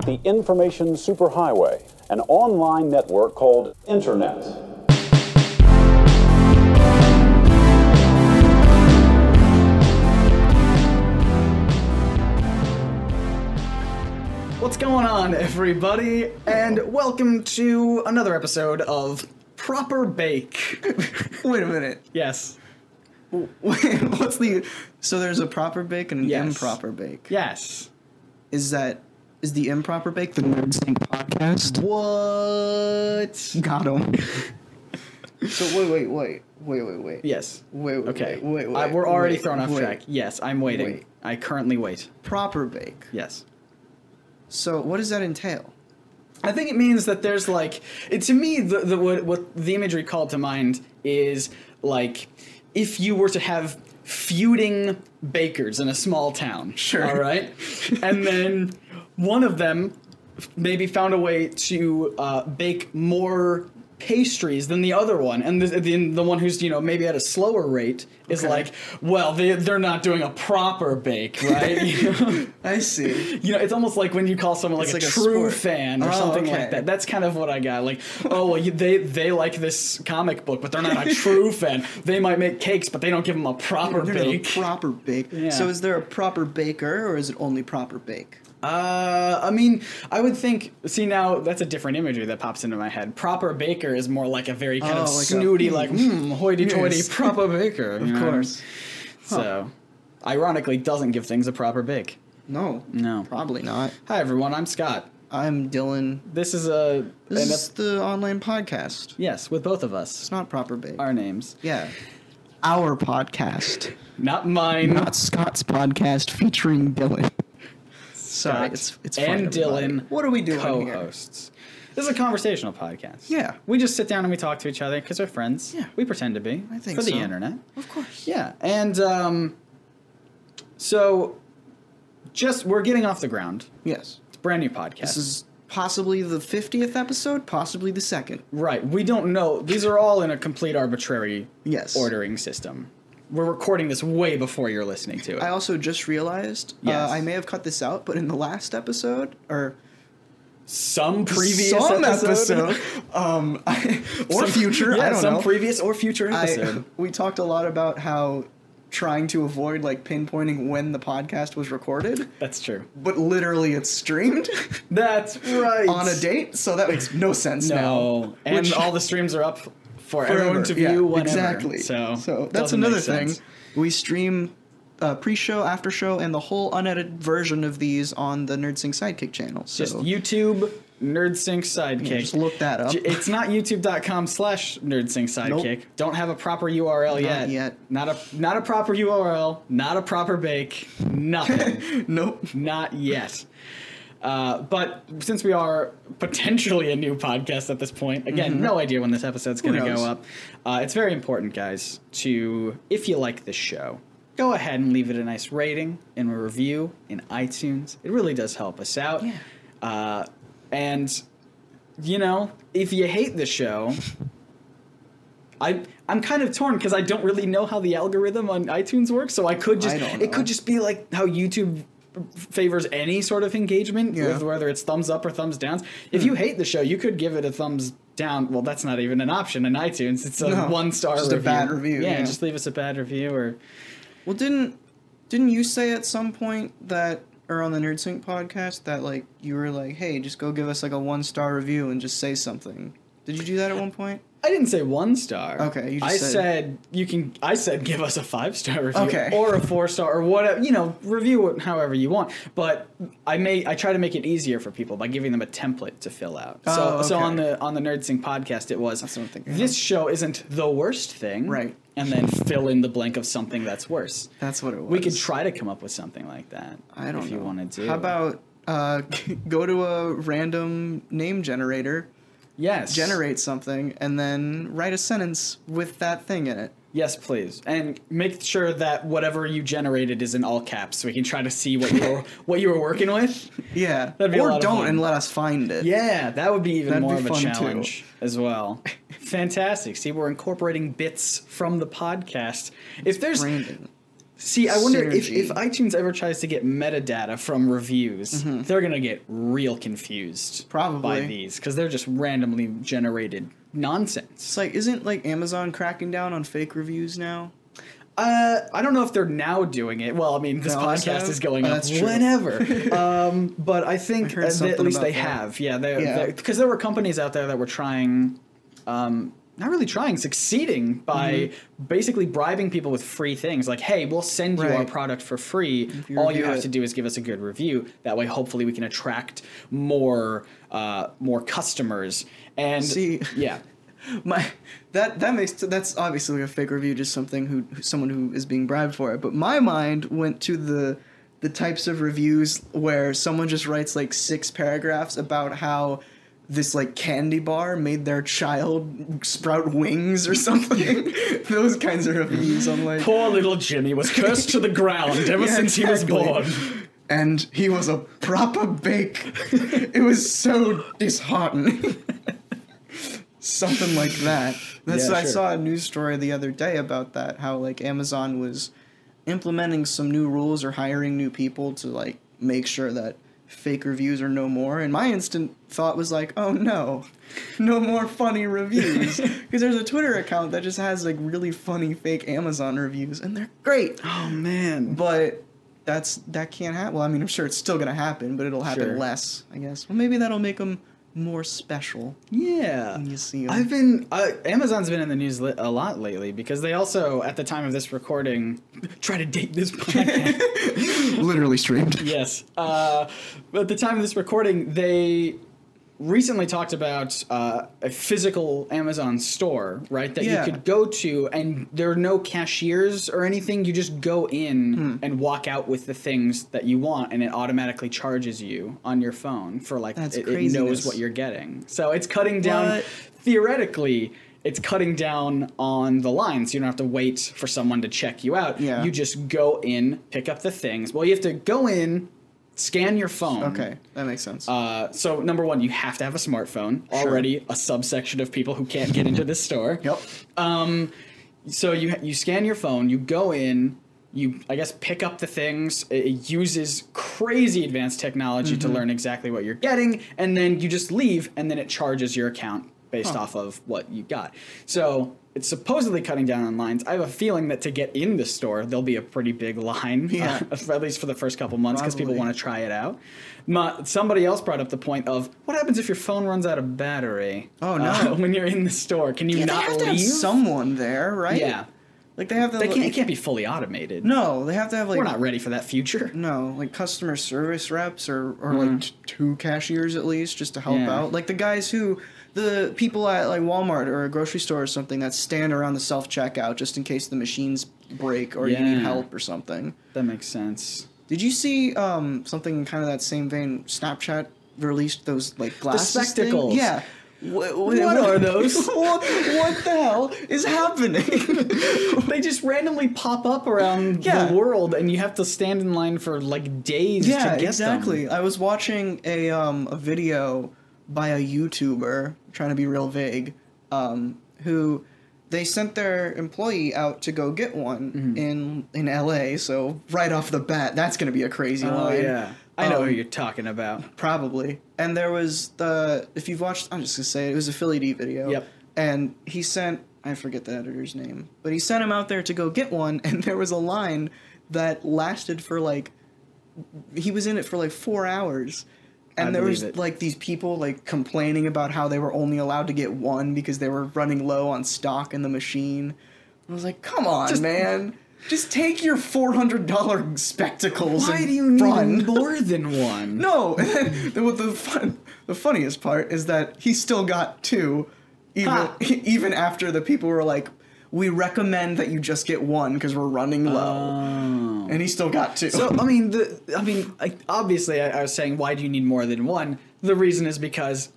the information superhighway, an online network called Internet. What's going on, everybody? And welcome to another episode of Proper Bake. Wait a minute. Yes. Wait, what's the... So there's a proper bake and an improper bake. Yes. Is the improper bake the Nerd Sync podcast? What? Got him. So wait. Yes. Wait. Okay. Wait. We're already thrown off track. Yes, I'm waiting. Wait. I currently wait. Proper bake. Yes. So what does that entail? I think it means that there's like... to me, what the imagery called to mind is like if you were to have feuding bakers in a small town. Sure. All right? And then one of them maybe found a way to bake more pastries than the other one, and the one who's maybe at a slower rate is like, well, they're not doing a proper bake, right? I see. It's almost like when you call someone like a true fan or something like that. That's kind of what I got. Like, oh, well, they like this comic book, but they're not a true fan. They might make cakes, but they don't give them a proper bake. Proper bake. Yeah. So is there a proper baker, or is it only proper bake? I mean, I would think... See, now, that's a different imagery that pops into my head. Proper baker is more like a very kind of like snooty, hoity-toity proper baker. Of course. So, ironically, doesn't give things a proper bake. No. Probably not. Hi, everyone. I'm Scott. I'm Dylan. This is This is the online podcast. Yes, with both of us. It's not proper bake. Our names. Yeah. Our podcast. Not mine. Not Scott's podcast featuring Dylan. Sorry, Scott it's and Dylan. What are we doing co-hosts. This is a conversational podcast. Yeah. We just sit down and we talk to each other because we're friends. Yeah. We pretend to be. I think for so. the internet. Of course. Yeah. And so we're getting off the ground. Yes. It's a brand new podcast. This is possibly the 50th episode, possibly the second. Right. We don't know. These are all in a complete arbitrary ordering system. We're recording this way before you're listening to it. I also just realized, I may have cut this out, but in the last episode, or some previous episode. Or future, I don't know. Some previous or future episode. We talked a lot about how trying to avoid pinpointing when the podcast was recorded. That's true. But literally it's streamed. That's right. On a date, so that makes no sense now. No. And all the streams are up for everyone to view whenever. Exactly. So that's another thing. We stream pre-show, after-show, and the whole unedited version of these on the NerdSync Sidekick channel. So just YouTube NerdSync Sidekick. Yeah, just look that up. It's not youtube.com/NerdSync Sidekick. Nope. Don't have a proper URL yet. Not a proper URL. Not a proper bake. Nothing. Nope. Not yet. But since we are potentially a new podcast at this point, again, no idea when this episode's going to go up. It's very important, guys, if you like this show, go ahead and leave it a nice rating and a review in iTunes. It really does help us out. Yeah. And, if you hate the show, I'm kind of torn because I don't really know how the algorithm on iTunes works, so it could just be like how YouTube favors any sort of engagement, with whether it's thumbs up or thumbs downs. If you hate the show, you could give it a thumbs down. Well, that's not even an option in iTunes. It's a 1-star review. Just a bad review. Yeah, just leave us a bad review. Or well, didn't you say at some point that, or on the NerdSync podcast, that you were like, hey, just go give us a 1-star review and just say something? Did you do that at one point? I didn't say 1 star. Okay, you just I said give us a 5-star review or a 4-star or whatever. Review it however you want. But I try to make it easier for people by giving them a template to fill out. So on the NerdSync podcast, it was this show isn't the worst thing, right? And then fill in the blank of something that's worse. That's what it was. We could try to come up with something like that. I don't know if you wanted to. How about go to a random name generator. Yes. Generate something and then write a sentence with that thing in it. Yes, please. And make sure that whatever you generated is in all caps so we can try to see what you were working with. Yeah. That'd be a lot don't of fun. And let us find it. Yeah, that would be even more of a fun challenge as well. Fantastic. See, we're incorporating bits from the podcast. It's branding. See, I wonder if synergy. iTunes ever tries to get metadata from reviews, they're going to get real confused Probably. by these because they're just randomly generated nonsense. It's like, isn't like Amazon cracking down on fake reviews now? I don't know if they're now doing it. Well, I mean, this They always podcast have? is going Oh, up that's true. whenever. But I think I heard at something least about they that. have. Yeah, Yeah. because there were companies out there that were trying, not really trying, succeeding by basically bribing people with free things. Like, hey, we'll send you our Right. product for free. you All you review have it. to do is give us a good review. That way, hopefully, we can attract more customers. And See- yeah. That's obviously a fake review, just someone who is being bribed for it. But my mind went to the types of reviews where someone just writes like 6 paragraphs about how this like candy bar made their child sprout wings or something. Those kinds of reviews. I'm like, Poor little Jimmy was cursed to the ground ever Yeah, since he was exactly. born. and he was a proper bake. It was so disheartening. Something like that. Yeah, I sure. saw a news story the other day about that, how like Amazon was implementing some new rules or hiring new people to like make sure that fake reviews are no more. And my instant thought was like, oh no more funny reviews. Because there's a Twitter account that just has like really funny fake Amazon reviews, and they're great. Oh, man. But that can't happen. Well, I mean, I'm sure it's still gonna happen, but it'll happen Sure. less, I guess. Well, maybe that'll make them more special Yeah. when you see 'em. I've been Amazon's been in the news a lot lately because they also, at the time of this recording, try to date this podcast. literally streamed. Yes. But at the time of this recording, they recently talked about a physical Amazon store, right? That Yeah. you could go to, and there are no cashiers or anything. You just go in and walk out with the things that you want, and it automatically charges you on your phone for like That's it craziness. knows what you're getting. So it's cutting down What? theoretically. It's cutting down on the lines. You don't have to wait for someone to check you out. Yeah. You just go in, pick up the things. Well, you have to go in, scan your phone. Okay, that makes sense. So number one, you have to have a smartphone. Sure. Already a subsection of people who can't get into this store. Yep. So you scan your phone, you go in, you I guess pick up the things. It uses crazy advanced technology to learn exactly what you're getting, and then you just leave, and then it charges your account based off of what you got. So it's supposedly cutting down on lines. I have a feeling that to get in the store, there'll be a pretty big line, Yeah. at least for the first couple months, because people Probably. want to try it out. Somebody else brought up the point of, what happens if your phone runs out of battery? Oh, no. When you're in the store, can you Yeah, not they have to leave? have someone there, right? Yeah. Like they have to. It can't be fully automated. No, they have to have like. We're not ready for that future. No, like customer service reps or like 2 cashiers at least just to help Yeah. out. Like the people at like Walmart or a grocery store or something that stand around the self checkout just in case the machines break or you need Yeah. help or something. That makes sense. Did you see something in kind of that same vein? Snapchat released those like glasses. thing? spectacles. Yeah. What are those? what the hell is happening? They just randomly pop up around Yeah. the world, and you have to stand in line for like days Yeah, to get exactly. them. I was watching a video by a YouTuber, trying to be real vague, who they sent their employee out to go get one in LA. So right off the bat, that's going to be a crazy Oh line. yeah, I know Um, who you're talking about. Probably. And there was if you've watched, I'm just going to say it was a Philly D video. Yep. And he sent, I forget the editor's name, but he sent him out there to go get one, and there was a line that lasted for he was in it for 4 hours. And I there was believe it. these people complaining about how they were only allowed to get one because they were running low on stock in the machine. I was like, come on, man. Just take your $400 spectacles Why and do you run. need more than one? No, the funniest part is that he still got 2, even after the people were like, we recommend that you just get 1 because we're running low, and he still got 2. So obviously, I was saying, why do you need more than one? The reason is because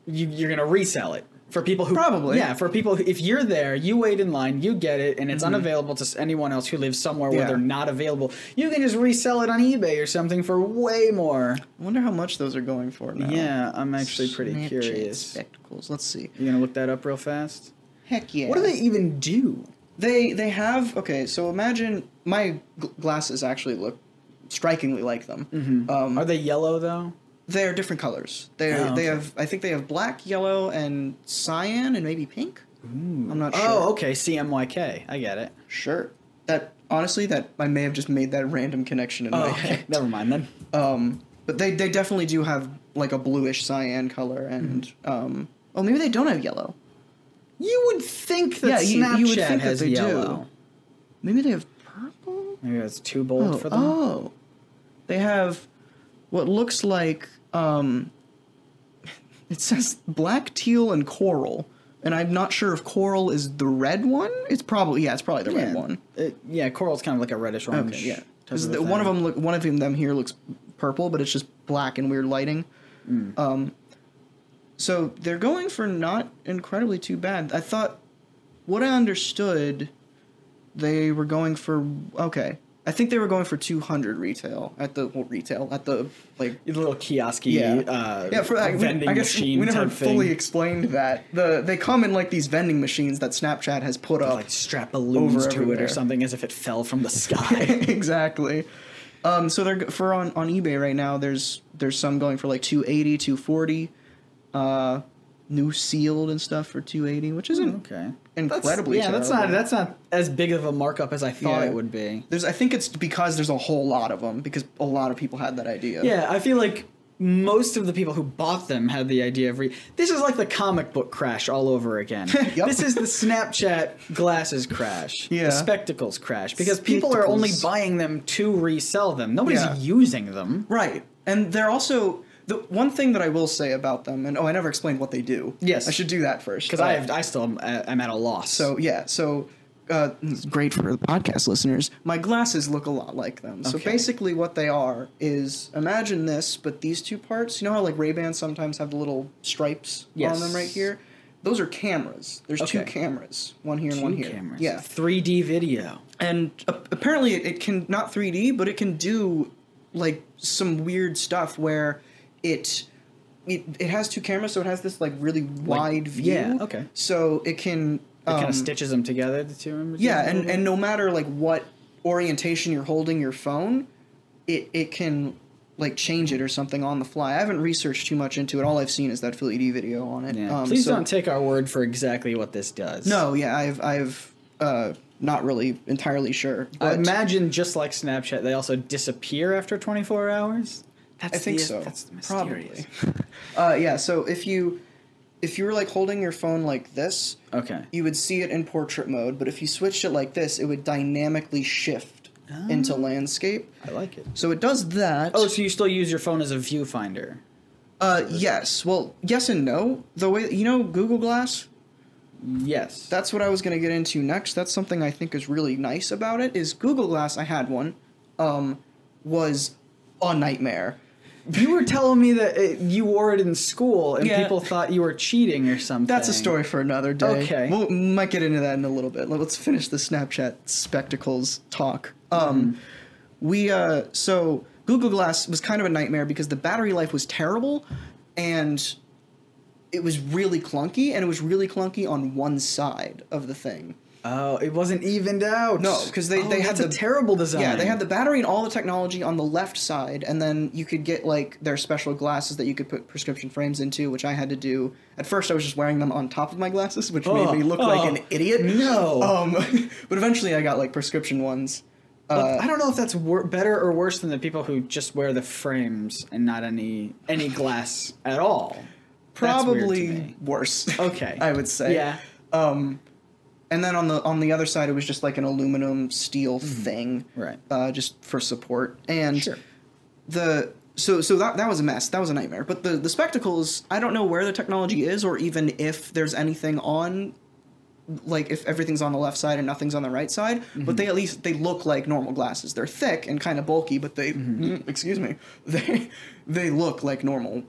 you're gonna resell it for people who Probably. for people who, if you're there, you wait in line, you get it, and it's unavailable to anyone else who lives somewhere where Yeah. they're not available. You can just resell it on eBay or something for way more. I wonder how much those are going for now. Yeah, I'm actually pretty Snapchat curious. spectacles. Let's see. You gonna look that up real fast? Heck yeah. What do they even do? They have, okay, so imagine my glasses actually look strikingly like them. Are they yellow though? They're different colors. They have, I think they have black, yellow, and cyan, and maybe pink. I'm not sure. Oh, okay, CMYK. I get it. Sure. That honestly, that I may have just made that random connection in my head. Never mind then. But they definitely do have like a bluish cyan color, and maybe they don't have yellow. You would think that you would think has that they yellow. do. Maybe they have purple. Maybe that's too bold for them. Oh, they have what looks like it says black, teal, and coral. And I'm not sure if coral is the red one. It's probably the red one. Coral's kind of like a reddish orange. Okay, yeah, because one of them here looks purple, but it's just black and weird lighting. So they're going for not incredibly too bad. I thought, what I understood, they were going for I think they were going for 200 retail at the like the little kiosky for vending I guess machine. We never type fully thing. explained that. They come in like these vending machines that Snapchat has put up, like strap balloons over to it everywhere. or something as if it fell from the sky. Exactly. So they're on eBay right now. There's some going for like 280, 240. New sealed and stuff for 280, which isn't incredibly terrible. That's not as big of a markup as I thought it would be. I think it's because there's a whole lot of them, because a lot of people had that idea. Yeah, I feel like most of the people who bought them had the idea of this is like the comic book crash all over again. Yep. This is the Snapchat glasses crash. Yeah. The spectacles crash. Because people are only buying them to resell them. Nobody's using them. Right. And they're also... The one thing that I will say about them, and I never explained what they do. Yes. I should do that first. Because I still am at a loss. So, it's great for the podcast listeners. My glasses look a lot like them. So basically what they are is, imagine this, but these two parts, you know how like Ray-Bans sometimes have the little stripes on them right here? Those are cameras. There's two cameras. One here and one here. Cameras. Yeah. 3D video. And apparently it can, not 3D, but it can do like some weird stuff where... It has two cameras, so it has this like really wide view. Yeah, okay. So it can It kind of stitches them together, the two images. Yeah, and no matter like what orientation you're holding your phone, it can like change it or something on the fly. I haven't researched too much into it. All I've seen is that Full ED video on it. Yeah. Please don't take our word for exactly what this does. No, yeah, I've not really entirely sure. I But imagine just like Snapchat, they also disappear after 24 hours. I think so. That's mysterious. Probably. So if you were like holding your phone like this, you would see it in portrait mode. But if you switched it like this, it would dynamically shift into landscape. I like it. So it does that. Oh, so you still use your phone as a viewfinder? Yes. Well, yes and no. The way Google Glass. Yes. That's what I was going to get into next. That's something I think is really nice about it. Is Google Glass? I had one. Was a nightmare. You were telling me that you wore it in school and people thought you were cheating or something. That's a story for another day. Okay. We might get into that in a little bit. Let's finish the Snapchat spectacles talk. So Google Glass was kind of a nightmare because the battery life was terrible and it was really clunky, and it was really clunky on one side of the thing. Oh, it wasn't evened out. No, because they had a terrible design. Yeah, they had the battery and all the technology on the left side, and then you could get like their special glasses that you could put prescription frames into, which I had to do. At first, I was just wearing them on top of my glasses, which made me look like an idiot. No. But eventually, I got like prescription ones. I don't know if that's better or worse than the people who just wear the frames and not any glass at all. Probably worse. Okay, I would say. Yeah. And then on the other side, it was just like an aluminum steel thing, right? Just for support. And sure. So that was a mess. That was a nightmare. But the spectacles, I don't know where the technology is, or even if there's anything on, like if everything's on the left side and nothing's on the right side. But they look like normal glasses. They're thick and kind of bulky, but they excuse me, they look like normal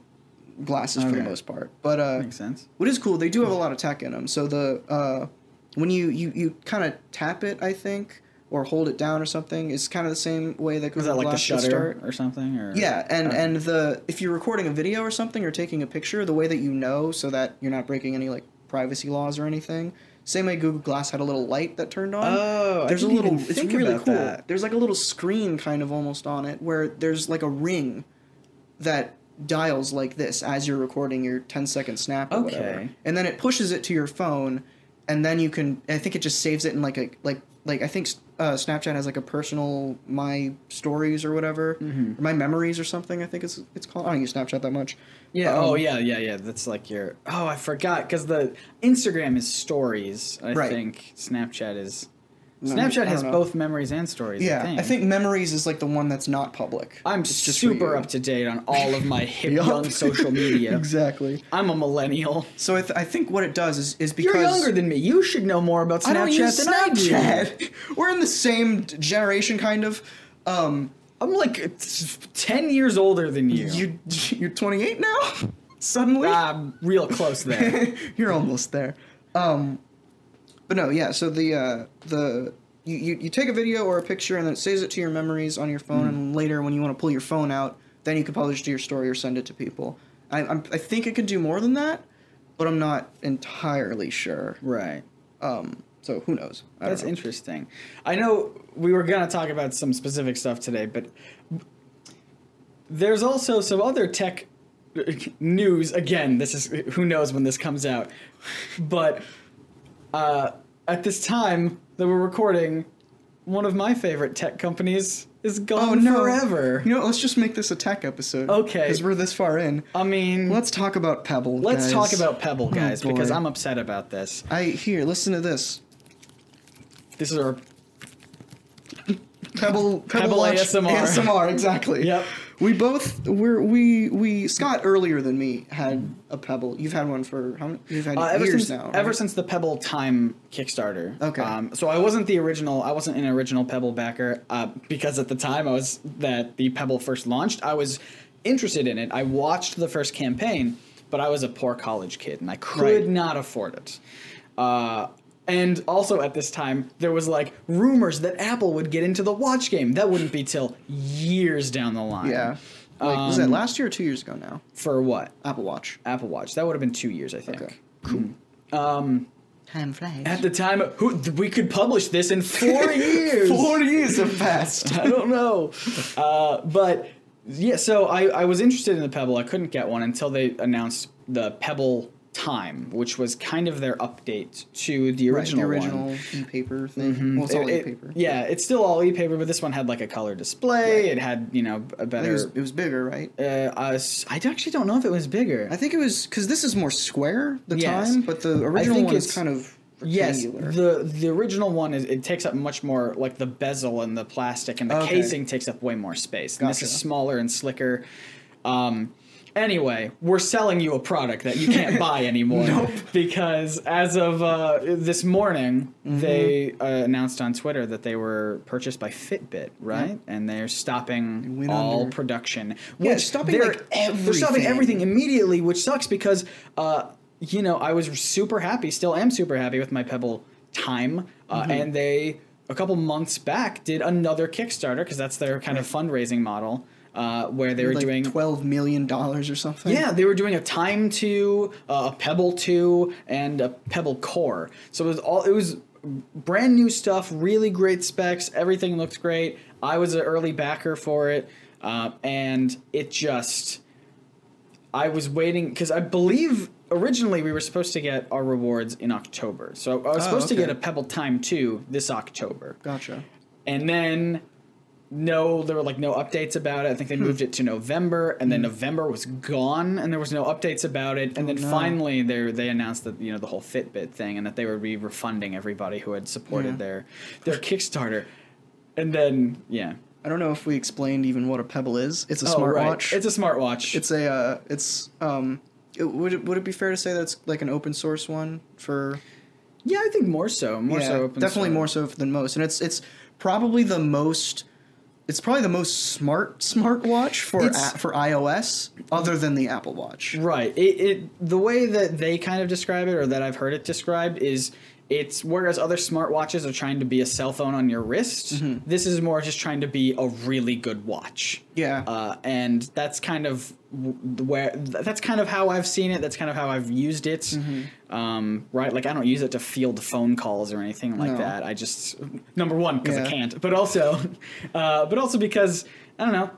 glasses for the most part. But makes sense. What is cool, they do have a lot of tech in them. So when you kind of tap it, I think, or hold it down or something, it's kind of the same way that Google Is that like the Glass shutter start. or something? Or? Yeah, and if you're recording a video or something or taking a picture, the way that so that you're not breaking any like privacy laws or anything, same way Google Glass had a little light that turned on. Oh, there's I didn't even it's think really about cool. that. There's like a little screen kind of almost on it where there's like a ring that dials like this as you're recording your 10-second snap or whatever. And then it pushes it to your phone, and then you can, I think it just saves it in like I think Snapchat has like a personal My Stories or whatever, or My Memories or something, I think it's called. I don't use Snapchat that much. Yeah. Yeah. That's like your. Oh, I forgot, because the Instagram is Stories. I think Snapchat is. Snapchat has both Memories and Stories. Yeah, I think Memories is like the one that's not public. I'm just super up to date on all of my hip young social media. Exactly. I'm a millennial. So I think what it does is because you're younger than me. You should know more about Snapchat I don't use than Snapchat. I do. We're in the same generation, kind of. I'm like 10 years older than you. You're 28 now. Suddenly, I'm real close there. You're almost there. But no, yeah. So you take a video or a picture and then it saves it to your memories on your phone, and later when you want to pull your phone out, then you can publish it to your story or send it to people. I think it can do more than that, but I'm not entirely sure. Right. So who knows? That's interesting. I know we were going to talk about some specific stuff today, but there's also some other tech news. Again, this is who knows when this comes out, but at this time that we're recording, one of my favorite tech companies is gone forever. You know, let's just make this a tech episode. Okay. Because we're this far in. I mean... Let's talk about Pebble, Let's talk about Pebble, guys, because I'm upset about this. Here, listen to this. This is our... Pebble ASMR. ASMR, exactly. Yep. Scott earlier than me had a Pebble. You've had one for how many? You've had years now. Right? Ever since the Pebble Time Kickstarter. Okay. So I wasn't an original Pebble backer because at the time that the Pebble first launched, I was interested in it. I watched the first campaign, but I was a poor college kid and I could not afford it. And also at this time, there was like rumors that Apple would get into the watch game. That wouldn't be till years down the line. Yeah. Was that last year or 2 years ago now? For what? Apple Watch. Apple Watch. That would have been 2 years, I think. Okay. Cool. Time flies. At the time, we could publish this in 4 years. 4 years have passed. I don't know. But yeah, so I was interested in the Pebble. I couldn't get one until they announced the Pebble Time, which was kind of their update to the original one. The original e-paper thing. Well, it's all e-paper. Yeah, it's still all e-paper, but this one had like a color display. It had, a better... It was bigger, right? I actually don't know if it was bigger. I think it was... Because this is more square, time, but the original one is kind of rectangular. Yes, the original one, it takes up much more, like the bezel and the plastic, and the casing takes up way more space. And this is smaller and slicker. Anyway, we're selling you a product that you can't buy anymore. Nope. Because as of this morning, they announced on Twitter that they were purchased by Fitbit, right? Yep. And they're stopping all production. Yeah, stopping everything. They're stopping everything immediately, which sucks because, I was super happy, still am super happy with my Pebble Time. And they, a couple months back, did another Kickstarter, because that's their kind of fundraising model. Where they were doing $12 million or something. Yeah, they were doing a Time 2, a Pebble 2, and a Pebble Core. So it was brand new stuff, really great specs. Everything looked great. I was an early backer for it, and it just... I was waiting because I believe originally we were supposed to get our rewards in October. So I was supposed to get a Pebble Time 2 this October. Gotcha. And then... No, there were no updates about it. I think they moved it to November, and then November was gone, and there was no updates about it. And then finally, they announced that the whole Fitbit thing, and that they would be refunding everybody who had supported their Kickstarter. And then I don't know if we explained even what a Pebble is. It's a smartwatch. It's a smartwatch. Would it be fair to say that's like an open source one for? Yeah, I think more so. Definitely more so than most, and it's probably the most. It's probably the most smartwatch for iOS, other than the Apple Watch. Right. The way that they kind of describe it, or that I've heard it described, is it's whereas other smartwatches are trying to be a cell phone on your wrist, this is more just trying to be a really good watch. And that's kind of that's kind of how I've seen it. That's kind of how I've used it. Right, like I don't use it to field phone calls or anything like that. I just number one because I can't, but also because I don't know.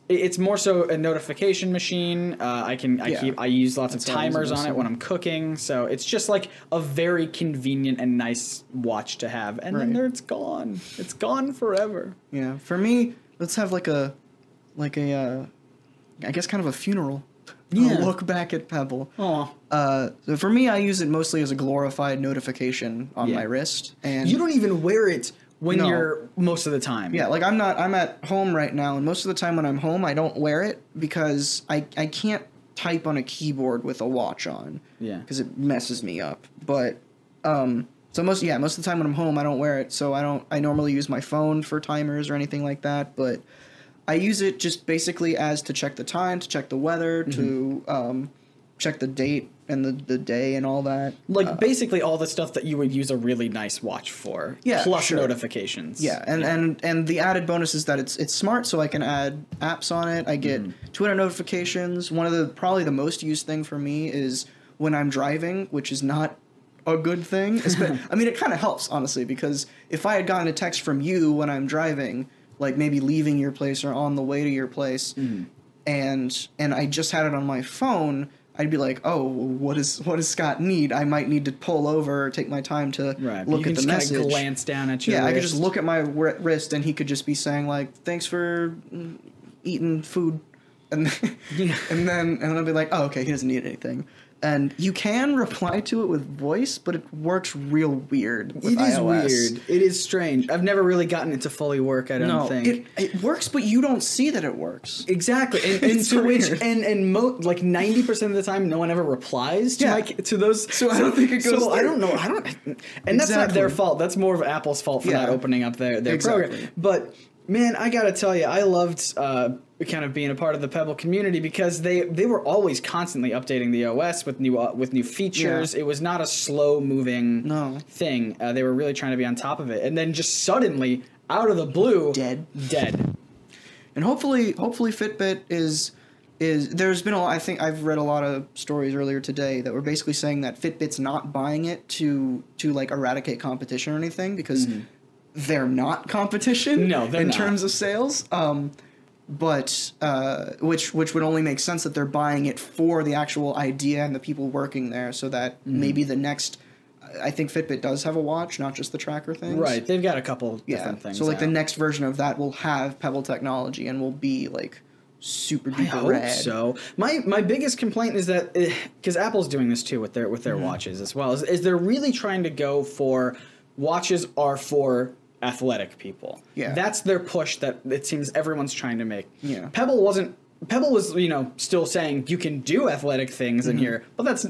It's more so a notification machine. I use lots of timers on it when I'm cooking, so it's just like a very convenient and nice watch to have. And then it's gone. It's gone forever. Yeah, for me, let's have like a I guess kind of a funeral. Yeah. Look back at Pebble. Aw. So for me, I use it mostly as a glorified notification on my wrist. And you don't even wear it when you're most of the time. Yeah, like I'm at home right now, and most of the time when I'm home, I don't wear it because I can't type on a keyboard with a watch on. Yeah. Because it messes me up. But so most of the time when I'm home, I don't wear it. So I normally use my phone for timers or anything like that, but I use it just basically as to check the time, to check the weather, to check the date and the day and all that. Like basically all the stuff that you would use a really nice watch for. Yeah, plus notifications. Yeah, and the added bonus is that it's smart, so I can add apps on it. I get Twitter notifications. One of the probably the most used thing for me is when I'm driving, which is not a good thing. I mean, it kind of helps honestly, because if I had gotten a text from you when I'm driving, like maybe leaving your place or on the way to your place, and I just had it on my phone, I'd be like, oh, what does Scott need? I might need to pull over or take my time to look at the message. You can just glance down at your wrist. I could just look at my wrist, and he could just be saying like, thanks for eating food, and then I'd be like, oh, okay, he doesn't need anything. And you can reply to it with voice, but it works real weird with iOS. It is weird. It is strange. I've never really gotten it to fully work, I don't think. It works, but you don't see that it works. Exactly. And to which like 90% of the time no one ever replies to those. So I don't think it goes. So I don't know. And that's not their fault. That's more of Apple's fault for not opening up their program. But man, I got to tell you, I loved kind of being a part of the Pebble community because they were always constantly updating the OS with new features. It was not a slow moving thing. They were really trying to be on top of it, and then just suddenly out of the blue, dead. And hopefully Fitbit is there's been I think I've read a lot of stories earlier today that were basically saying that Fitbit's not buying it to like eradicate competition or anything, because they're not competition in terms of sales. But which would only make sense that they're buying it for the actual idea and the people working there, so that maybe the next. I think Fitbit does have a watch, not just the tracker things. Right, they've got a couple different things. So like the next version of that will have Pebble technology and will be like super duper rad. I hope so. My biggest complaint is that because Apple's doing this too with their watches as well, is they're really trying to go for watches are for athletic people. Yeah. That's their push that it seems everyone's trying to make. Yeah. Pebble was, still saying you can do athletic things in here, but that's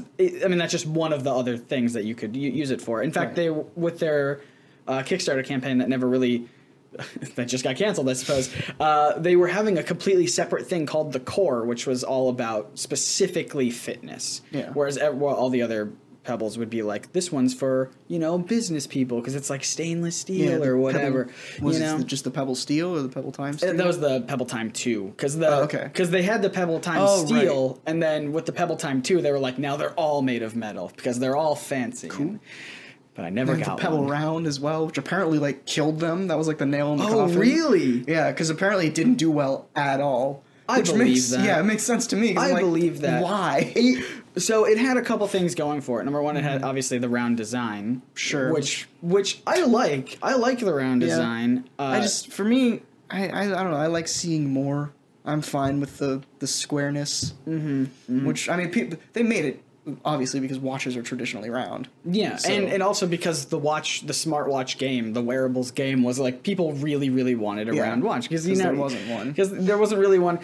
just one of the other things that you could use it for. In fact, they, with their Kickstarter campaign that never really, that just got canceled, I suppose, they were having a completely separate thing called the Core, which was all about specifically fitness. Yeah. Whereas all the other Pebbles would be like, this one's for, business people because it's like stainless steel or whatever. Was it just the Pebble Steel or the Pebble Time Steel? That was the Pebble Time 2 because they had the Pebble Time Steel, and then with the Pebble Time 2 they were like, now they're all made of metal because they're all fancy. Cool. But I never got the Pebble one. Round as well, which apparently killed them. That was like the nail in the coffin. Oh, really? Yeah, because apparently it didn't do well at all. I believe that. Yeah, it makes sense to me. I believe that. Why? So it had a couple things going for it. Number one, it had obviously the round design. Sure. Which I like. I like the round design. For me, I don't know. I like seeing more. I'm fine with the squareness. Which, they made it obviously because watches are traditionally round. Yeah, so. and also because the smartwatch game, the wearables game was like people really, really wanted a round watch because there wasn't one. Because there wasn't really one,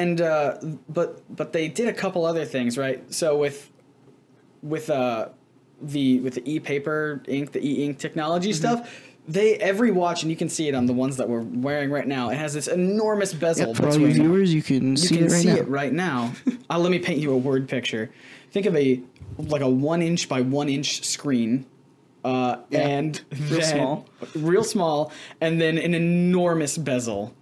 but they did a couple other things, right? So with the e-paper ink, the e-ink technology stuff. Every watch, and you can see it on the ones that we're wearing right now, it has this enormous bezel. For all you viewers, you can see it right now. Let me paint you a word picture. Think of a 1 inch by 1 inch screen, and real small, and then an enormous bezel.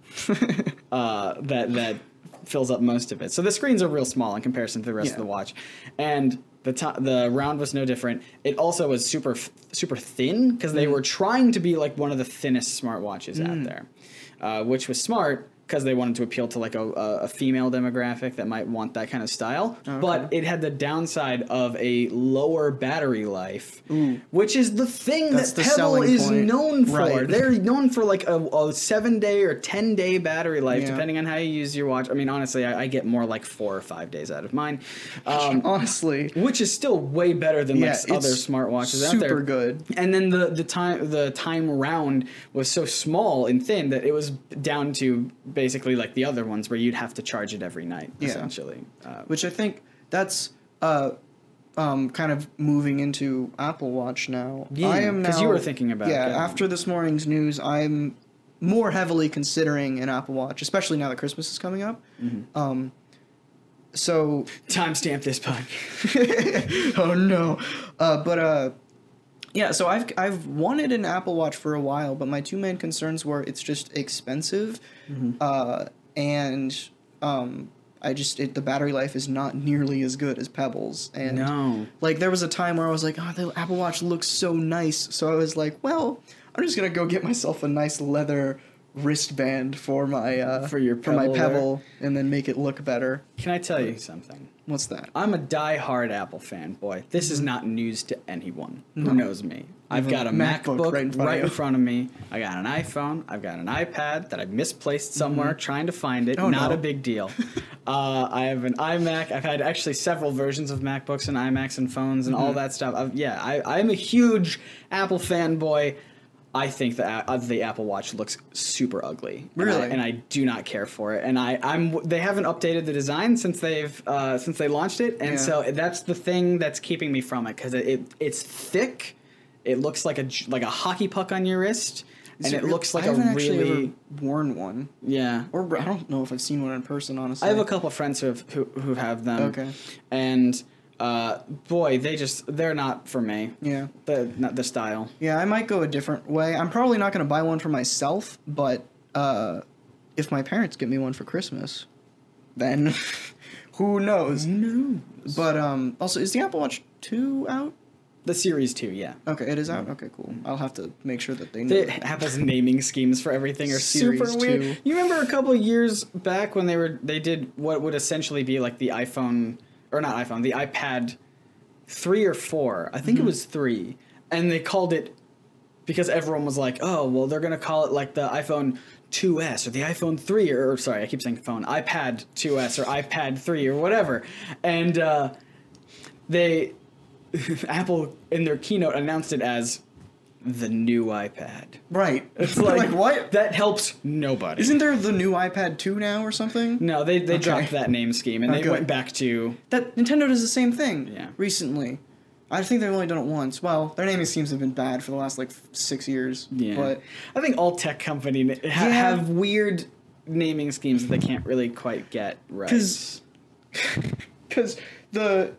that fills up most of it. So the screens are real small in comparison to the rest of the watch, and the round was no different. It also was super thin because they were trying to be like one of the thinnest smartwatches out there, which was smart because they wanted to appeal to like a female demographic that might want that kind of style. Okay. But it had the downside of a lower battery life, which is the thing that Pebble is known for. Right. They're known for like a 7-day or 10-day battery life, depending on how you use your watch. I mean, honestly, I get more like 4 or 5 days out of mine. Honestly. Which is still way better than like other smartwatches out there. Super good. And then the time round was so small and thin that it was down to basically like the other ones where you'd have to charge it every night, essentially. Which I think that's kind of moving into Apple Watch now. Yeah, I am now, because you were thinking about after this morning's news, I'm more heavily considering an Apple Watch, especially now that Christmas is coming up. Mm-hmm. So timestamp this pod. Oh no. Yeah, so I've wanted an Apple Watch for a while, but my two main concerns were it's just expensive, and the battery life is not nearly as good as Pebble's. And like there was a time where I was like, oh, the Apple Watch looks so nice, so I was like, well, I'm just gonna go get myself a nice leather wristband for my Pebble and then make it look better. Can I tell you something? What's that? I'm a die-hard Apple fanboy. This is not news to anyone who knows me. I've got a MacBook right in front of me. I got an iPhone. I've got an iPad that I misplaced somewhere trying to find it. Not a big deal. I have an iMac. I've had actually several versions of MacBooks and iMacs and phones and all that stuff. I'm a huge Apple fanboy. I think the Apple Watch looks super ugly. Really? And I do not care for it. And they haven't updated the design since they launched it, and so that's the thing that's keeping me from it because it's thick. It looks like a hockey puck on your wrist, and it looks like I haven't actually ever worn one. Yeah. Or I don't know if I've seen one in person, honestly. I have a couple of friends who have them. Okay. And boy, they're not for me. Yeah. Not the style. Yeah, I might go a different way. I'm probably not going to buy one for myself, but if my parents get me one for Christmas, then who knows? Who knows? But also, is the Apple Watch 2 out? The Series 2, yeah. Okay, it is out? Okay, cool. I'll have to make sure that they know. Apple's naming schemes for everything are super Series weird. 2. You remember a couple of years back when they did what would essentially be like the iPhone, or not iPhone, the iPad 3 or 4. I think it was 3. And they called it, because everyone was like, oh, well, they're going to call it like the iPhone 2S or the iPhone 3, or sorry, I keep saying phone, iPad 2S or iPad 3 or whatever. And Apple, in their keynote, announced it as the new iPad. Right. It's like what? That helps nobody. Isn't there the new iPad 2 now or something? No, they dropped that name scheme, and they went back to... That Nintendo does the same thing recently. I think they've only done it once. Well, their naming schemes have been bad for the last, 6 years. Yeah. But I think all tech companies have weird naming schemes that they can't really quite get right. Because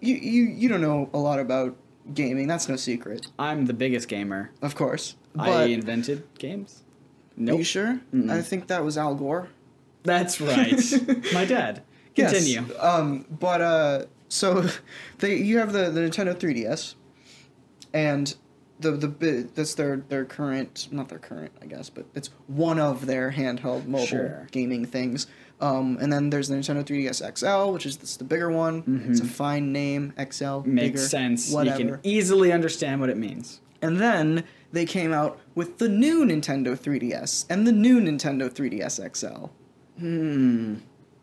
you don't know a lot about gaming. That's no secret. I'm the biggest gamer. Of course. I invented games. Nope. Are you sure? Mm-mm. I think that was Al Gore. That's right. My dad. Continue. Yes. So you have the Nintendo 3DS, and that's their current, not their current, I guess, but it's one of their handheld mobile gaming things. And then there's the Nintendo 3DS XL, which is the bigger one. Mm-hmm. It's a fine name, XL. Makes bigger, sense. Whatever. You can easily understand what it means. And then they came out with the new Nintendo 3DS and the new Nintendo 3DS XL.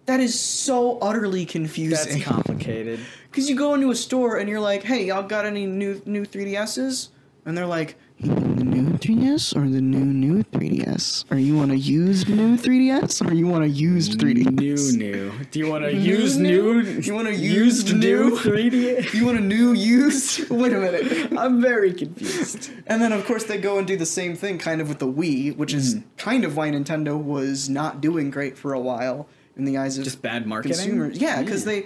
That is so utterly confusing. That's complicated. Because you go into a store and you're like, hey, y'all got any new 3DSs? And they're like, you want the new 3DS or the new 3DS? Or you want a used new 3DS or you want a used 3DS? New. Do you want a used new? You want a used new 3DS? You want a new used? Wait a minute. I'm very confused. And then, of course, they go and do the same thing kind of with the Wii, which is kind of why Nintendo was not doing great for a while in the eyes of just bad marketing? Consumers. Yeah, because they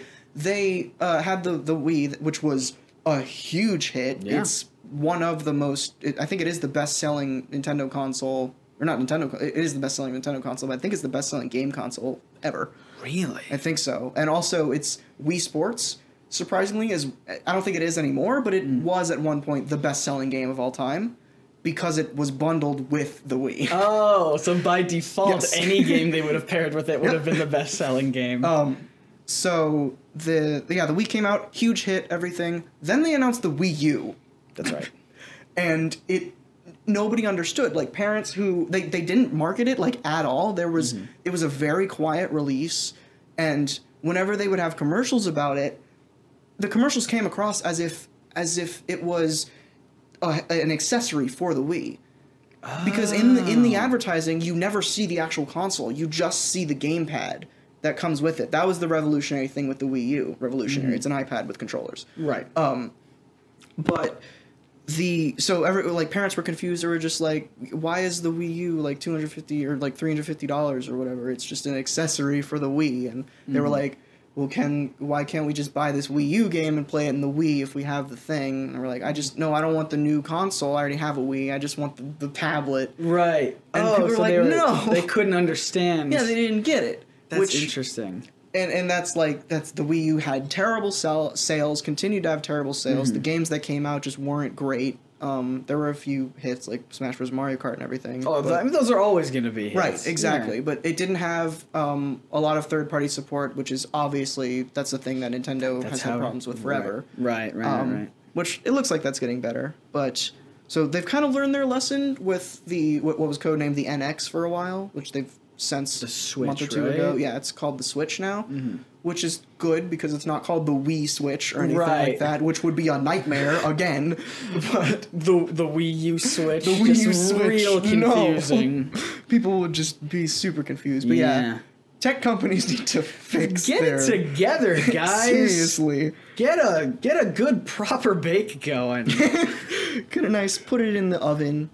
had the Wii, which was a huge hit. Yeah. It's one of the most... I think it is the best-selling Nintendo console or not Nintendo. It is the best-selling Nintendo console, but I think it's the best-selling game console ever. Really? I think so. And also, it's Wii Sports. Surprisingly, I don't think it is anymore, but it was at one point the best-selling game of all time because it was bundled with the Wii. Oh, so by default, Yes. any game they would have paired with it would have been the best-selling game. So the Wii came out, huge hit, everything. Then they announced the Wii U. That's right. And nobody understood. Like, parents who they didn't market it like at all. It was a very quiet release, and whenever they would have commercials about it, the commercials came across as if it was an accessory for the Wii. Because in the advertising, you never see the actual console. You just see the gamepad that comes with it. That was the revolutionary thing with the Wii U. Revolutionary. It's an iPad with controllers. Right. But parents were confused. They were just like, why is the Wii U like $250 or like $350 or whatever? It's just an accessory for the Wii. And they were like, well, why can't we just buy this Wii U game and play it in the Wii if we have the thing? And we're like, I don't want the new console. I already have a Wii. I just want the tablet. Right. And people were like, no. They couldn't understand. Yeah, they didn't get it. That's interesting. And that's the Wii U had terrible sales, continued to have terrible sales. The games that came out just weren't great. There were a few hits like Smash Bros. Mario Kart and everything. Oh, those are always going to be hits. Right, exactly. Yeah. But it didn't have a lot of third-party support, which is obviously that's the thing that Nintendo has had problems with forever. Right. Which it looks like that's getting better. But so they've kind of learned their lesson with what was codenamed the NX for a while, which they've since the Switch, a month or two ago. Yeah, it's called the Switch now, which is good because it's not called the Wii Switch or anything like that, which would be a nightmare again. But the Wii U Switch, the Wii U Switch, real confusing. No. People would just be super confused. But yeah, tech companies need to fix it together, guys. Seriously, get a good proper bake going. Get a nice, put it in the oven.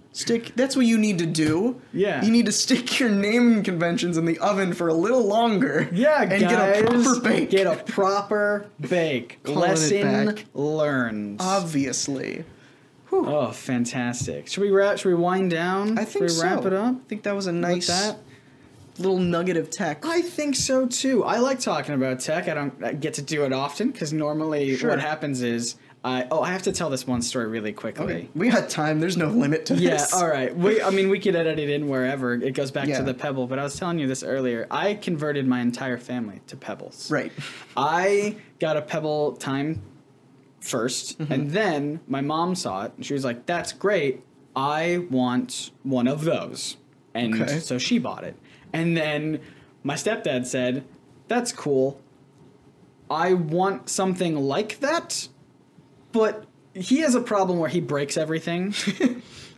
That's what you need to do. Yeah. You need to stick your naming conventions in the oven for a little longer. Yeah, and guys. Get a proper bake. Get a proper bake. Lesson learned. Obviously. Whew. Oh, fantastic. Should we wind down? I think Should we wrap it up? I think that was a nice little nugget of tech. I think so too. I like talking about tech. I don't get to do it often because normally what happens is I have to tell this one story really quickly. Okay. We got time. There's no limit to this. Yeah, all right. We could edit it in wherever. It goes back to the Pebble, but I was telling you this earlier. I converted my entire family to Pebbles. Right. I got a Pebble time first, and then my mom saw it, and she was like, that's great. I want one of those. And so she bought it. And then my stepdad said, that's cool. I want something like that. But he has a problem where he breaks everything.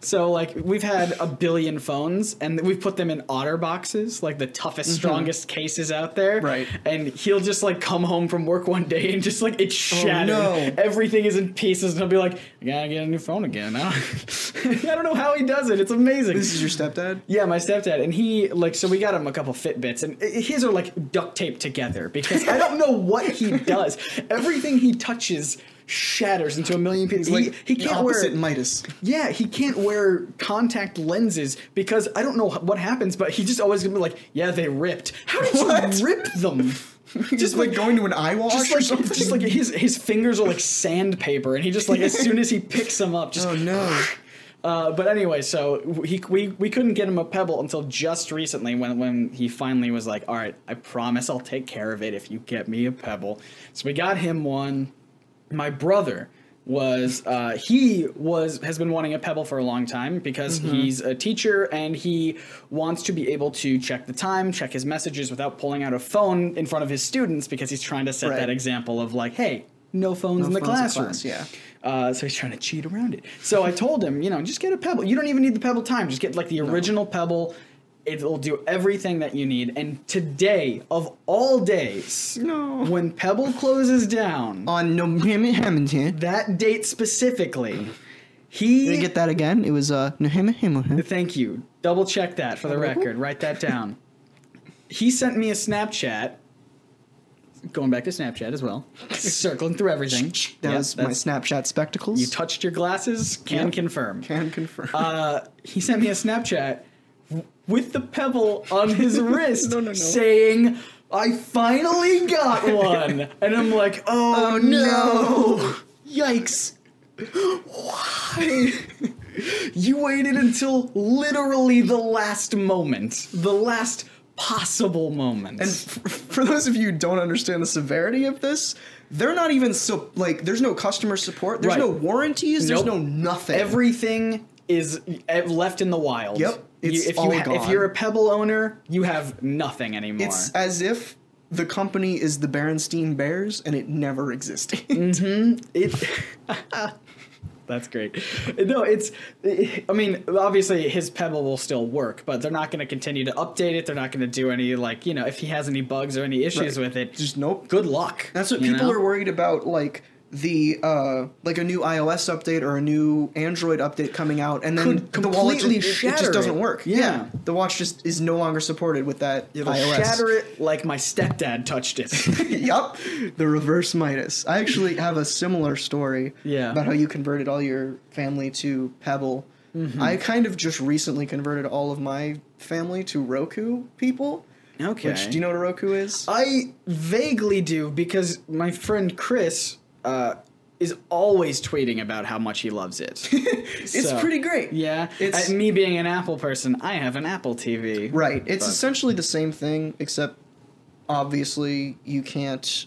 So, like, we've had a billion phones, and we've put them in otter boxes, like the toughest, strongest cases out there. Right. And he'll just, like, come home from work one day and just, like, it's shattered. Oh, no. Everything is in pieces, and he'll be like, I gotta get a new phone again. I don't know how he does it. It's amazing. This is your stepdad? Yeah, my stepdad. And he, like, so we got him a couple Fitbits, and his are, like, duct taped together because I don't know what he does. Everything he touches shatters into a million pieces. He can't wear Midas. Yeah, he can't wear contact lenses because I don't know what happens, but he just always gonna be like, yeah, they ripped. How did you rip them? Just like going to an eye wash or something? Just like his fingers are like sandpaper, and he just like as soon as he picks them up, just oh no. But anyway, so we couldn't get him a Pebble until just recently when he finally was like, all right, I promise I'll take care of it if you get me a Pebble. So we got him one. My brother has been wanting a Pebble for a long time because he's a teacher and he wants to be able to check the time, check his messages without pulling out a phone in front of his students because he's trying to set that example of like, hey, no phones in the classroom. So he's trying to cheat around it. So I told him, just get a Pebble. You don't even need the Pebble time. Just get like the original Pebble. It'll do everything that you need. And today, of all days, when Pebble closes down on November, that date specifically, Did you get that again? It was November. Thank you. Double check that for the record. Write that down. He sent me a Snapchat. Going back to Snapchat as well. Circling through everything. That's my Snapchat spectacles. You touched your glasses. Can confirm. Can confirm. He sent me a Snapchat with the Pebble on his wrist, No. saying, "I finally got one." And I'm like, oh no. Yikes. Why? You waited until literally the last moment. The last possible moment. And for those of you who don't understand the severity of this, they're not even there's no customer support, there's Right. no warranties, there's Nope. no nothing. Everything is left in the wild. Yep, it's all If gone. you're a Pebble owner, you have nothing anymore. It's as if the company is the Berenstein Bears and it never existed. That's great. No, I mean, obviously his Pebble will still work, but they're not going to continue to update it. They're not going to do any, if he has any bugs or any issues with it. Just nope. Good luck. That's what people are worried about, the a new iOS update or a new Android update coming out, and then the wallet completely it shatter just doesn't it. work. Yeah. The watch just is no longer supported with that It'll iOS. shatter it like my stepdad touched it. Yup, the reverse Midas. I actually have a similar story Yeah. about how you converted all your family to Pebble. Mm-hmm. I kind of just recently converted all of my family to Roku people. Okay. Which, do you know what a Roku is? I vaguely do, because my friend Chris is always tweeting about how much he loves it. It's pretty great. Yeah. It's Me being an Apple person, I have an Apple TV. right. It's But- essentially the same thing, except obviously you can't it's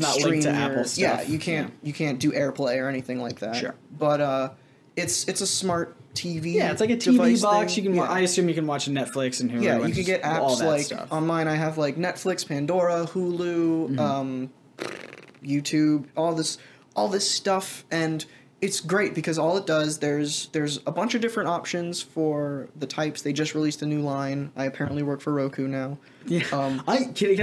not stream linked to your, Apple stuff. Yeah, you can't do AirPlay or anything like that. Sure. But it's a smart TV. Yeah, it's like a TV device box. thing. You can. Yeah. I assume you can watch Netflix and Hulu. Yeah, and you can get all apps that like stuff. on mine. I have like Netflix, Pandora, Hulu, Mm-hmm. YouTube, all this stuff, and it's great because all it does, there's a bunch of different options for the types. They just released a new line. I apparently work for Roku now. Yeah. Can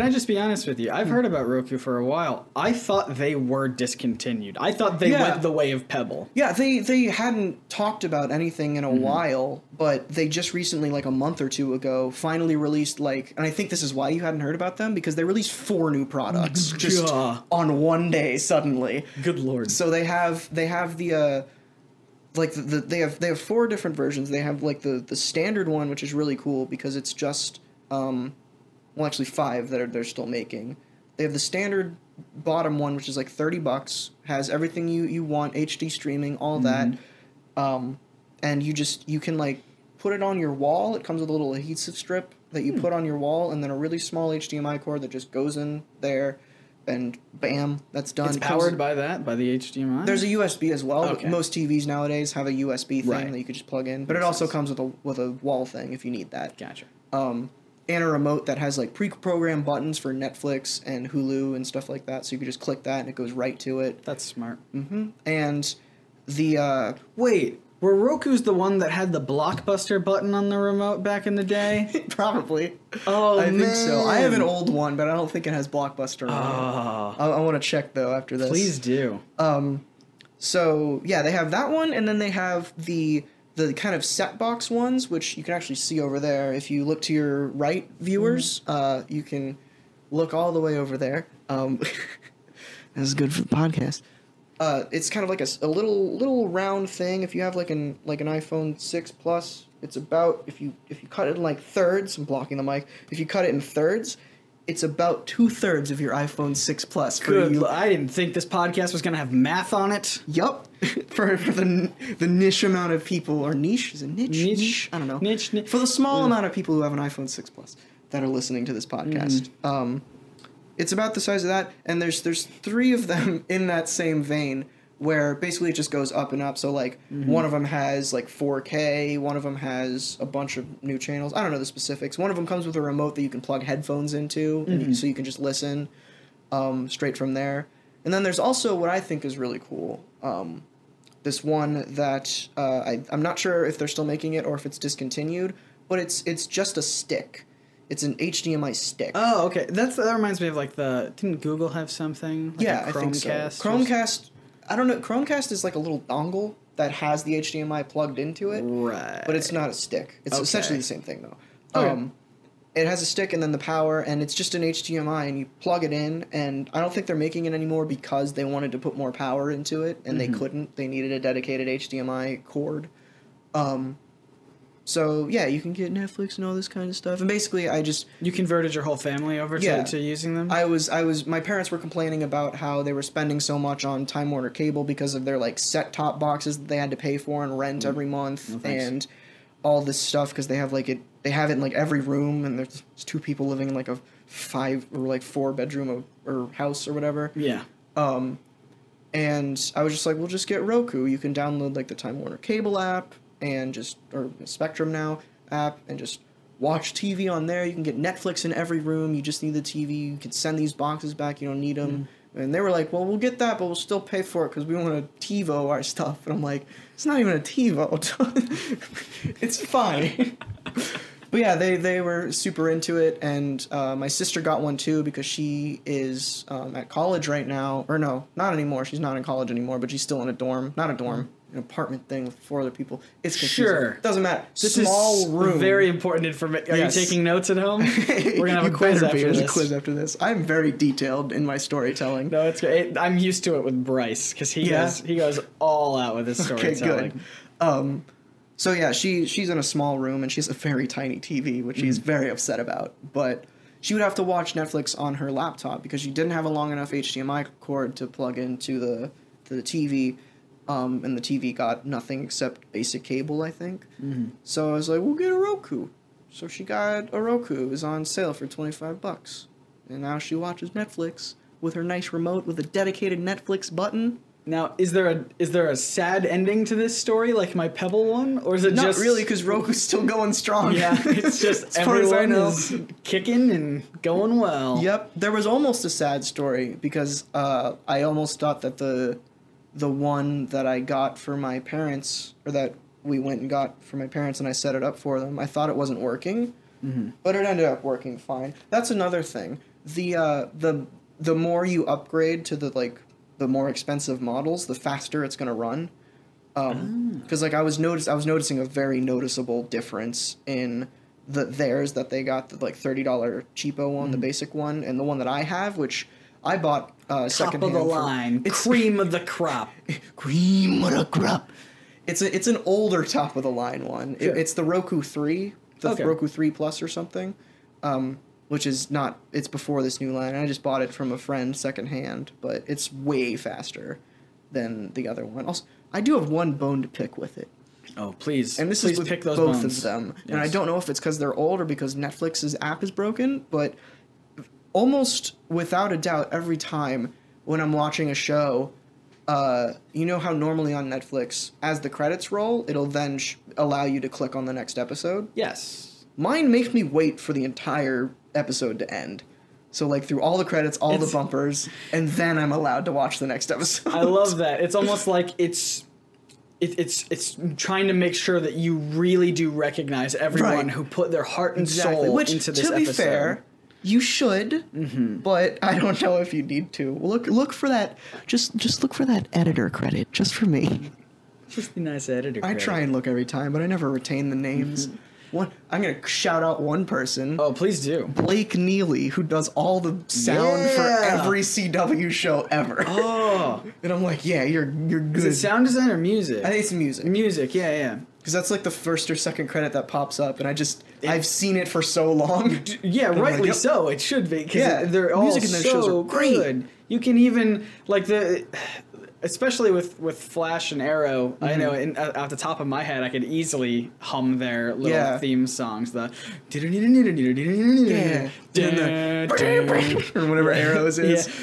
I just be honest with you? I've heard about Roku for a while. I thought they were discontinued. I thought they Yeah. went the way of Pebble. Yeah, they hadn't talked about anything in a Mm-hmm. while, but they just recently, like a month or two ago, finally released and I think this is why you hadn't heard about them, because they released 4 new products just Yeah. on one day suddenly. Good lord. So they have the they have 4 different versions. They have like the standard one, which is really cool because it's just well, actually 5 that they're still making. They have the standard bottom one, which is like $30, has everything you want, HD streaming, all that. And you can like put it on your wall. It comes with a little adhesive strip that you put on your wall, and then a really small HDMI cord that just goes in there, and bam, that's done. It's It comes- powered by the HDMI? There's a USB as well. Okay. But most TVs nowadays have a USB thing Right. that you could just plug in, but it Makes also sense. comes with a wall thing if you need that. Gotcha. And a remote that has like pre-programmed buttons for Netflix and Hulu and stuff like that, so you could just click that and it goes right to it. That's smart. And the Wait, were Roku's the one that had the Blockbuster button on the remote back in the day? probably. Oh, I think so. I have an man. old one, but I don't think it has Blockbuster on it. I want to check though after this. Please do. So yeah, they have that one, and then they have the kind of set box ones, which you can actually see over there. If you look to your right, viewers, you can look all the way over there. This is good for the podcast. It's kind of like a little round thing. If you have like an iPhone 6 Plus, it's about if you cut it in like thirds. I'm blocking the mic. If you cut it in thirds, it's about 2/3 of your iPhone 6 Plus. For Good. you. I didn't think this podcast was going to have math on it. Yup. for the niche amount of people, or niche? Is it niche? Niche. I don't know. Niche. For the small amount of people who have an iPhone 6 Plus that are listening to this podcast. It's about the size of that, and there's 3 of them in that same vein, where basically it just goes up and up. So like one of them has like 4K, one of them has a bunch of new channels. I don't know the specifics. One of them comes with a remote that you can plug headphones into, and so you can just listen straight from there. And then there's also what I think is really cool. This one that I'm not sure if they're still making it or if it's discontinued, but it's just a stick. It's an HDMI stick. Oh, okay. That reminds me of like didn't Google have something? Like Yeah, a I think so. Chromecast? Chromecast, I don't know. Chromecast is like a little dongle that has the HDMI plugged into it, Right. but it's not a stick. It's Okay. essentially the same thing though. Okay. It has a stick and then the power, and it's just an HDMI, and you plug it in. And I don't think they're making it anymore because they wanted to put more power into it, and they couldn't. They needed a dedicated HDMI cord. So yeah, you can get Netflix and all this kind of stuff. And basically, You converted your whole family over to using them? my parents were complaining about how they were spending so much on Time Warner Cable because of their like set top boxes that they had to pay for and rent every month, and all this stuff because they have they have it in like every room, and there's 2 people living in like a 5 or like 4 bedroom or house or whatever. Yeah. And I was just like, we'll just get Roku. You can download like the Time Warner Cable app or Spectrum Now app and just watch TV on there. You can get Netflix in every room. You just need the TV. You can send these boxes back. You don't need them. And they were like, well, we'll get that, but we'll still pay for it because we want to TiVo our stuff. And I'm like, it's not even a TiVo. It's fine. But yeah, they were super into it, and my sister got one too because she is at college right now. Or no, not anymore. She's not in college anymore, but she's still in a dorm. Not a dorm, an apartment thing with 4 other people. It's confusing. Sure. Doesn't matter. This Small is room. Very important information. Are you taking notes at home? We're going to have a quiz after There's this. a quiz after this. I'm very detailed in my storytelling. No, it's great. I'm used to it with Bryce because he goes all out with his storytelling. Okay, good. So yeah, she's in a small room and she has a very tiny TV, which she's very upset about. But she would have to watch Netflix on her laptop because she didn't have a long enough HDMI cord to plug into the TV, and the TV got nothing except basic cable, I think. Mm-hmm. So I was like, we'll get a Roku. So she got a Roku. It was on sale for $25, and now she watches Netflix with her nice remote with a dedicated Netflix button. Now, is there a sad ending to this story like my Pebble one, or is it not just really? Because Roku's still going strong. Yeah, it's just everyone is kicking and going well. Yep, there was almost a sad story because I almost thought that the one that I got for my parents, or that we went and got for my parents, and I set it up for them, I thought it wasn't working, but it ended up working fine. That's another thing. The more you upgrade to the more expensive models, the faster it's going to run. Because I was noticing a very noticeable difference in theirs that they got, the like $30 cheapo one, the basic one, and the one that I have, which I bought secondhand. Top of the line, cream of the crop. Cream of the crop. It's an older top of the line one. Sure. It's the Roku 3, Roku 3 Plus or something. Which is not, it's before this new line. I just bought it from a friend secondhand, but it's way faster than the other one. Also, I do have one bone to pick with it. Oh, please. And this please is with pick those both bones. of them. Yes. And I don't know if it's because they're old or because Netflix's app is broken, but almost without a doubt, every time when I'm watching a show, you know how normally on Netflix, as the credits roll, it'll then allow you to click on the next episode? Yes. Mine makes me wait for the entire episode to end. So like through all the credits, the bumpers, and then I'm allowed to watch the next episode. I love that. It's almost like it's trying to make sure that you really do recognize everyone who put their heart and soul into this episode. To be fair, you should, but I don't know if you need to. Look for that. Just look for that editor credit, just for me. Just the nice editor credit. I try and look every time, but I never retain the names. I'm going to shout out one person. Oh, please do. Blake Neely, who does all the sound for every CW show ever. Oh. And I'm like, yeah, you're good. Is it sound design or music? I think it's music. Music, yeah. Because that's like the first or second credit that pops up, and I've seen it for so long. Yeah, rightly so. It should be, because they're all music in those shows are great. Good. You can even, especially with Flash and Arrow, I know at the top of my head I could easily hum their little theme songs. The or whatever Arrows is. Yeah.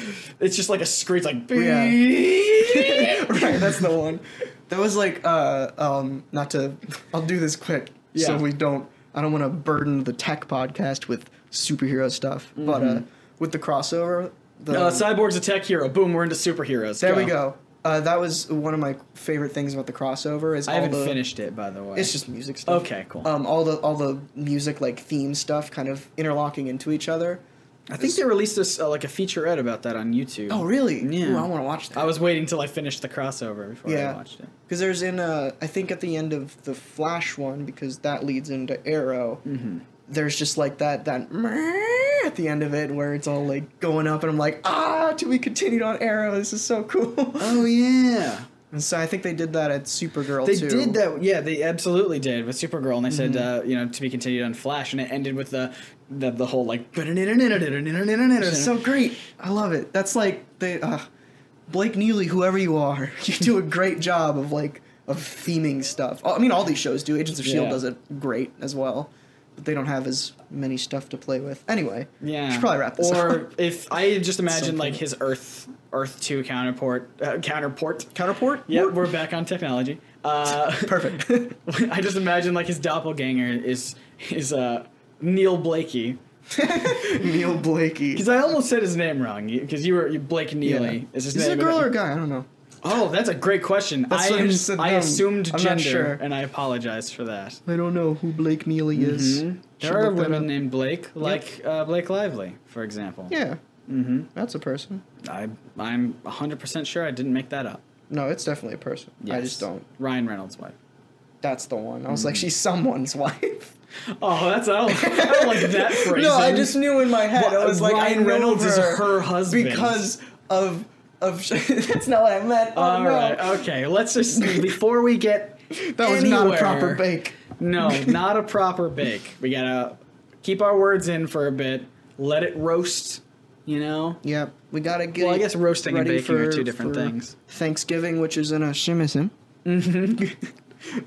It's just like a screech, like right, that's the one. That was like I'll do this quick so I don't want to burden the tech podcast with superhero stuff, but with the crossover. Cyborg's a tech hero. Boom, we're into superheroes. There we go. That was one of my favorite things about the crossover. I haven't finished it, by the way. It's just music stuff. Okay, cool. All the music like theme stuff kind of interlocking into each other. I think they released this like a featurette about that on YouTube. Oh, really? Yeah. Ooh, I want to watch that. I was waiting till I finished the crossover before I watched it. Because there's I think at the end of the Flash one, because that leads into Arrow, there's just like that at the end of it where it's all like going up, and I'm like, to be continued on Arrow. This is so cool. Oh, yeah. And so I think they did that at Supergirl, They too. did that. Yeah, they absolutely did with Supergirl, and they said, to be continued on Flash, and it ended with the whole like. It's so great. I love it. That's like Blake Neely, whoever you are, you do a great job of theming stuff. I mean, all these shows do. Agents of S.H.I.E.L.D. does it great as well. But they don't have as many stuff to play with. Anyway, we should probably wrap this up. Or if I just imagine like his Earth 2 counterport. Yeah, we're back on technology. Perfect. I just imagine like his doppelganger is Neil Blakey. Neil Blakey. Because I almost said his name wrong. Because you Blake Neely. Yeah. Is his Is name? it a girl or a guy? I don't know. Oh, that's a great question. That's what I just said. I assumed I'm gender, not sure. and I apologize for that. I don't know who Blake Neely is. There are women named Blake, like Blake Lively, for example. Yeah. That's a person. I'm 100% sure I didn't make that up. No, it's definitely a person. Yes. I just don't. Ryan Reynolds' wife. That's the one. I was like, she's someone's wife. Oh, I don't like that phrase. No, I just knew in my head. I was like, Ryan Reynolds is her husband because of that's not what I meant. All right, okay. Let's just before we get that was not a proper bake. No, not a proper bake. We gotta keep our words in for a bit. Let it roast. You know. Yep. We gotta get. Well, I guess roasting and baking are two different for things. Thanksgiving, which is in a shimisim.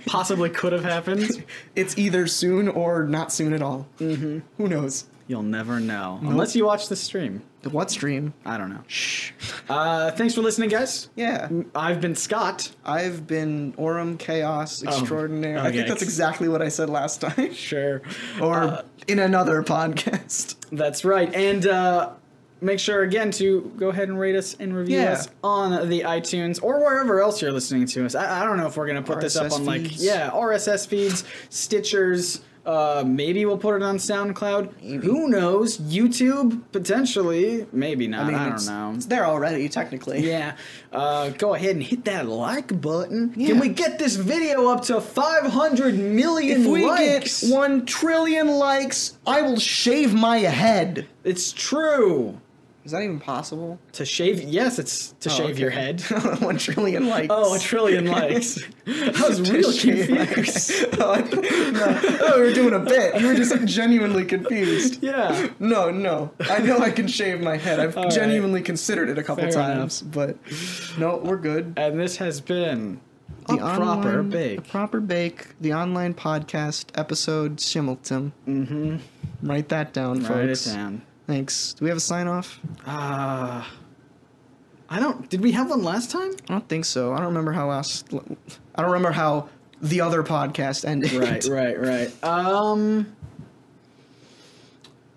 Possibly could have happened. It's either soon or not soon at all. Who knows? You'll never know unless you watch the stream. What stream? I don't know. Shh. Thanks for listening, guys. Yeah. I've been Scott. I've been Aurum Chaos Extraordinaire. I think that's exactly what I said last time. Sure. Or in another podcast. That's right. And make sure, again, to go ahead and rate us and review us on the iTunes or wherever else you're listening to us. I don't know if we're going to put this up on feeds. RSS feeds, Stitchers. Maybe we'll put it on SoundCloud. Maybe. Who knows? YouTube, potentially. Maybe not. I don't know. It's there already, technically. Yeah. Go ahead and hit that like button. Yeah. Can we get this video up to 500 million If we likes? get 1 trillion likes, I will shave my head. It's true. Is that even possible? To shave? Yes, it's to shave your head. 1 trillion likes. Oh, 1 trillion likes. I was real confused. Oh, we were doing a bit. You were just genuinely confused. Yeah. No. I know I can shave my head. I've genuinely considered it a couple times, but no, we're good. And this has been a proper bake. A proper bake. The online podcast episode simultum. Write that down, folks. Write it down. Thanks. Do we have a sign off? I don't. Did we have one last time? I don't think so. I don't remember how the other podcast ended. Right.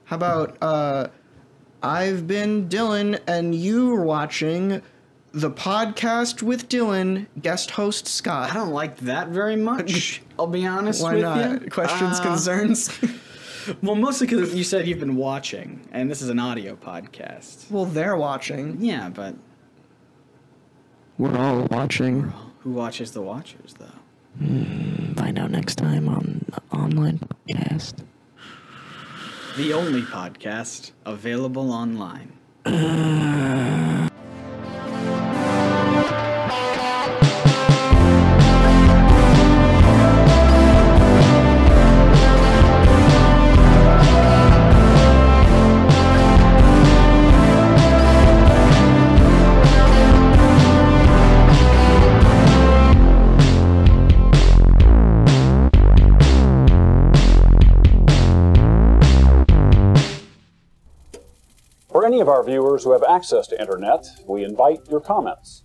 How about I've been Dylan and you're watching the podcast with Dylan, guest host Scott. I don't like that very much. I'll be honest Why with not? you. Questions, concerns? Well, mostly because you said you've been watching, and this is an audio podcast. Well, they're watching. Yeah, but We're all watching. who watches the watchers, though? Find out next time on the online podcast. The only podcast available online. For any of our viewers who have access to internet, we invite your comments.